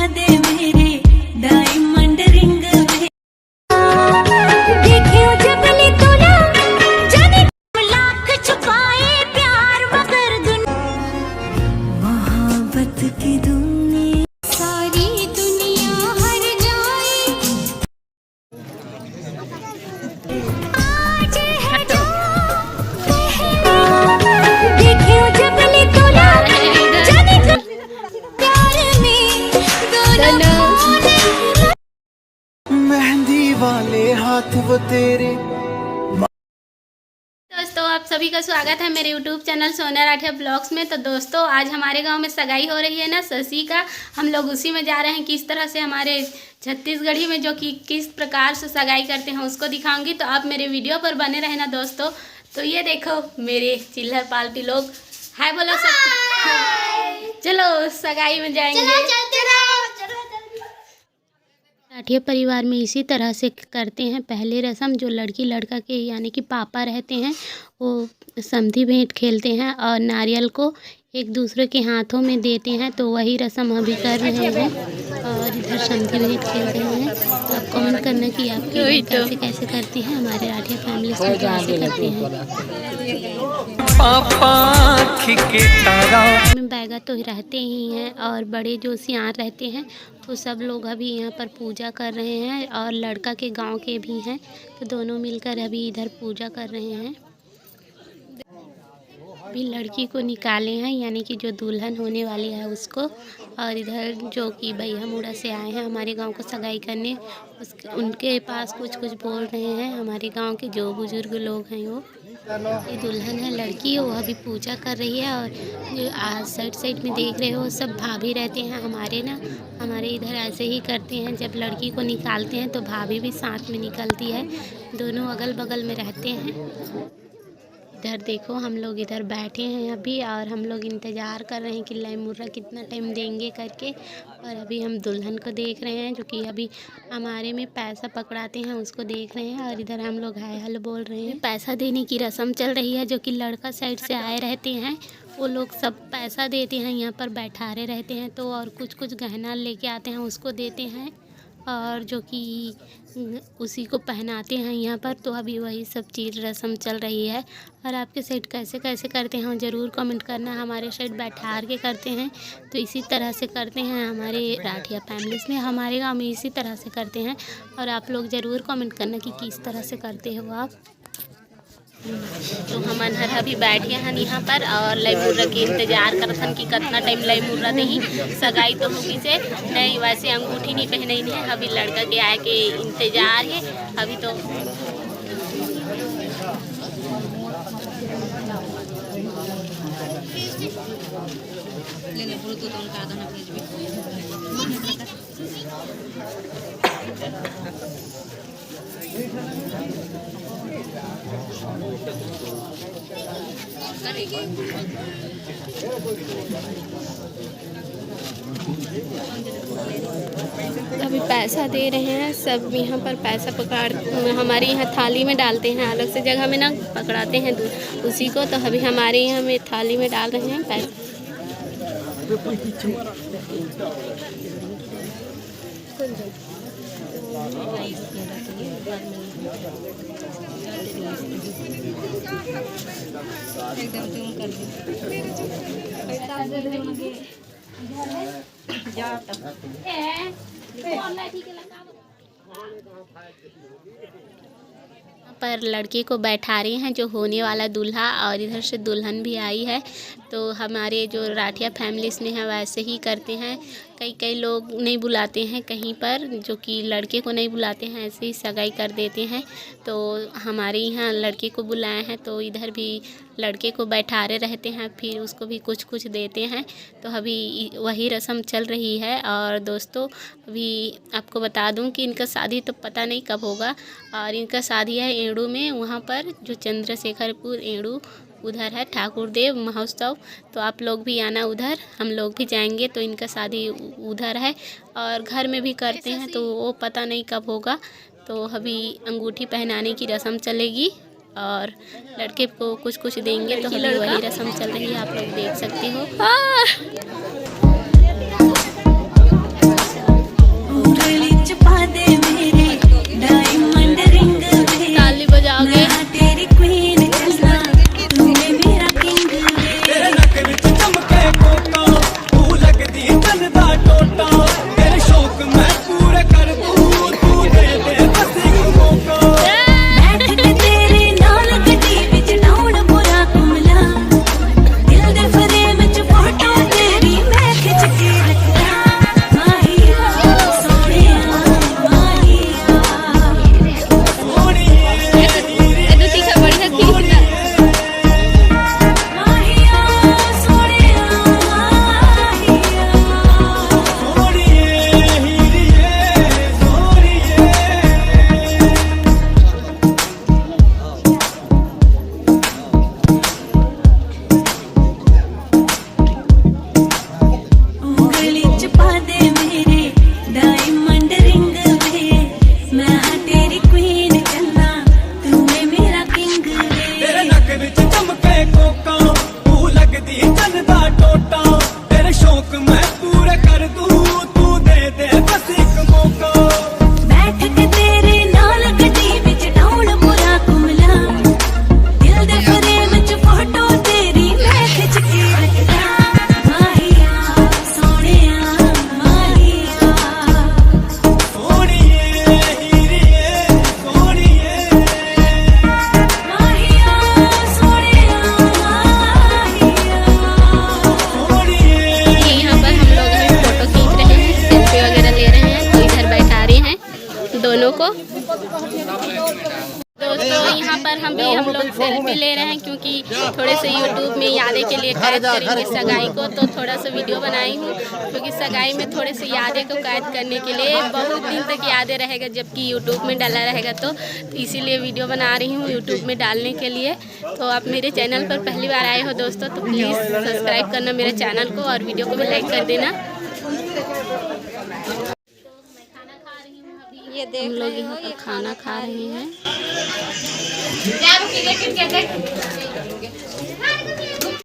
दे मेरे diamond ring देखियो जबले तोला जाने लाख छुपाए प्यार मगर मोहब्बत की दुनिया सारी दुनिया हर जाए आज है जो देखियो जबले तोला जाने प्यार में दोनों मेहंदी वाले हाथ वो तेरे। दोस्तों आप सभी का स्वागत है मेरे YouTube चैनल सोना राठिया ब्लॉग्स में। तो दोस्तों आज हमारे गांव में सगाई हो रही है ना शशि का, हम लोग उसी में जा रहे हैं। किस तरह से हमारे छत्तीसगढ़ी में जो कि किस प्रकार से सगाई करते हैं उसको दिखाऊंगी, तो आप मेरे वीडियो पर बने रहना दोस्तों। तो ये देखो मेरे चिल्लर पालटी लोग, हाय बोलो सब। चलो सगाई में जाएंगे। राठिया परिवार में इसी तरह से करते हैं। पहले रस्म जो लड़की लड़का के यानी कि पापा रहते हैं वो समधी भेंट खेलते हैं और नारियल को एक दूसरे के हाथों में देते हैं। तो वही रस्म अभी कर रहे हैं और इधर समधी भेंट खेल रहे हैं। तो आप कमेंट करना कि आप कैसे कैसे करते हैं, हमारे राठिया फैमिली से कैसे करते हैं। में बैगा तो रहते ही हैं और बड़े जो सियार रहते हैं वो सब लोग अभी यहाँ पर पूजा कर रहे हैं और लड़का के गांव के भी हैं, तो दोनों मिलकर अभी इधर पूजा कर रहे हैं। अभी लड़की को निकाले हैं यानी कि जो दुल्हन होने वाली है उसको, और इधर जो कि भैया मुड़ा से आए हैं हमारे गांव को सगाई करने, उनके पास कुछ कुछ बोल रहे हैं हमारे गांव के जो बुजुर्ग लोग हैं। वो ये दुल्हन है लड़की, वो अभी पूजा कर रही है। और जो साइड साइड में देख रहे हो सब भाभी रहते हैं हमारे ना, हमारे इधर ऐसे ही करते हैं। जब लड़की को निकालते हैं तो भाभी भी साथ में निकलती है, दोनों अगल बगल में रहते हैं। इधर देखो हम लोग इधर बैठे हैं अभी और हम लोग इंतज़ार कर रहे हैं कि लाई मुर्रा कितना टाइम देंगे करके। और अभी हम दुल्हन को देख रहे हैं जो कि अभी हमारे में पैसा पकड़ाते हैं उसको देख रहे हैं। और इधर हम लोग हाय हल बोल रहे हैं। पैसा देने की रस्म चल रही है जो कि लड़का साइड से आए रहते हैं वो लोग सब पैसा देते हैं, यहाँ पर बैठारे रहते हैं। तो और कुछ कुछ गहना लेके आते हैं उसको देते हैं और जो कि उसी को पहनाते हैं यहाँ पर। तो अभी वही सब चीज़ रस्म चल रही है। और आपके साइड कैसे कैसे करते हैं ज़रूर कमेंट करना। हमारे साइड बैठार के करते हैं तो इसी तरह से करते हैं हमारे राठिया फैमिलीज़ में, हमारे गांव में इसी तरह से करते हैं। और आप लोग ज़रूर कमेंट करना कि किस तरह से करते हो आप। तो हम अनहर अभी बैठे हैं यहाँ पर और लई मुर्रा के इंतजार करत हन कि कितना टाइम लई मुर्रा नहीं। सगाई तो होगी से नहीं, वैसे अंगूठी नहीं पहने नहीं है, अभी लड़का के आए के इंतजार है अभी। तो अभी पैसा दे रहे हैं सब यहाँ पर। पैसा पकड़ हमारे यहाँ थाली में डालते हैं, अलग से जगह में ना पकड़ाते हैं उसी को। तो अभी हमारे यहाँ में थाली में डाल रहे हैं पैसा। पर लड़के को बैठा रहे हैं जो होने वाला दूल्हा, और इधर से दुल्हन भी आई है। तो हमारे जो राठिया फैमिलीज़ में है वैसे ही करते हैं। कई लोग नहीं बुलाते हैं कहीं पर, जो कि लड़के को नहीं बुलाते हैं, ऐसे ही सगाई कर देते हैं। तो हमारे यहाँ लड़के को बुलाए हैं तो इधर भी लड़के को बैठारे रहते हैं, फिर उसको भी कुछ कुछ देते हैं। तो अभी वही रस्म चल रही है। और दोस्तों अभी आपको बता दूं कि इनका शादी तो पता नहीं कब होगा, और इनका शादी है एड़ू में, वहाँ पर जो चंद्रशेखरपुर एड़ू उधर है ठाकुर देव महोत्सव। तो आप लोग भी आना उधर, हम लोग भी जाएंगे। तो इनका शादी उधर है और घर में भी करते हैं, तो वो पता नहीं कब होगा। तो अभी अंगूठी पहनाने की रस्म चलेगी और लड़के को कुछ कुछ देंगे। तो अभी वही रस्म चल रही है, आप लोग देख सकते हो। टोटा तेरे शौक मैं पूरे कर दूं तू दे दे बस एक मौका बैठ के तेरे नाल गड्डी विच डाउन पूरा कुमला दिल दे फ्रेम च फोटो तेरी मैं खिच के रखदा माहिया सोनिया माहिया ऐसे तीखा बढ़िया खींचना माहिया सोनिया माहिया ਉਂਗਲੀ ਚ ਪਾ ਦੇ ਮੇਰੇ ਡਾਇਮੰਡ ਰਿੰਗ ਵੇ ਮੈਂ ਹਾਂ ਤੇਰੀ ਕੁਈਨ ਚੰਨਾ ਤੂੰ ਏ ਮੇਰਾ ਕਿੰਗ तेरे ਵੇ नक विच चमके कोका तू लगदी चन दा टोटा तेरे शौक मैं पूरे कर दूं तू दे दे बस एक मौका बैठ के तेरे नाल गड्डी विच डाउन पूरा कुमला दिल दे फ्रेम च फोटो तेरी मैं खिच के रखदा माहिया सोनिया माहिया सोनिए हीरिए सोनिए माहिया सोनिया माहिया ये यहाँ पर हम लोग अभी फोटो खींच रहे हैं, सेल्फी वगैरह ले रहे हैं, तो इधर बैठा रहे हैं दोनों को। दोस्तों यहाँ पर हम लोग सेल्फी ले रहे हैं क्योंकि थोड़े से यूट्यूब में यादें के लिए कैद करेंगे सगाई को, तो थोड़ा सा वीडियो बनाई हूँ क्योंकि सगाई में थोड़े से यादें को कैद करने के लिए बहुत दिन तक यादें रहेगा जबकि यूट्यूब में डाला रहेगा, तो इसीलिए वीडियो बना रही हूँ यूट्यूब में डालने के लिए। तो आप मेरे चैनल पर पहली बार आए हो दोस्तों तो प्लीज़ सब्सक्राइब करना मेरे चैनल को और वीडियो को भी लाइक कर देना। हम लोग यहाँ पर खाना खा रहे हैं।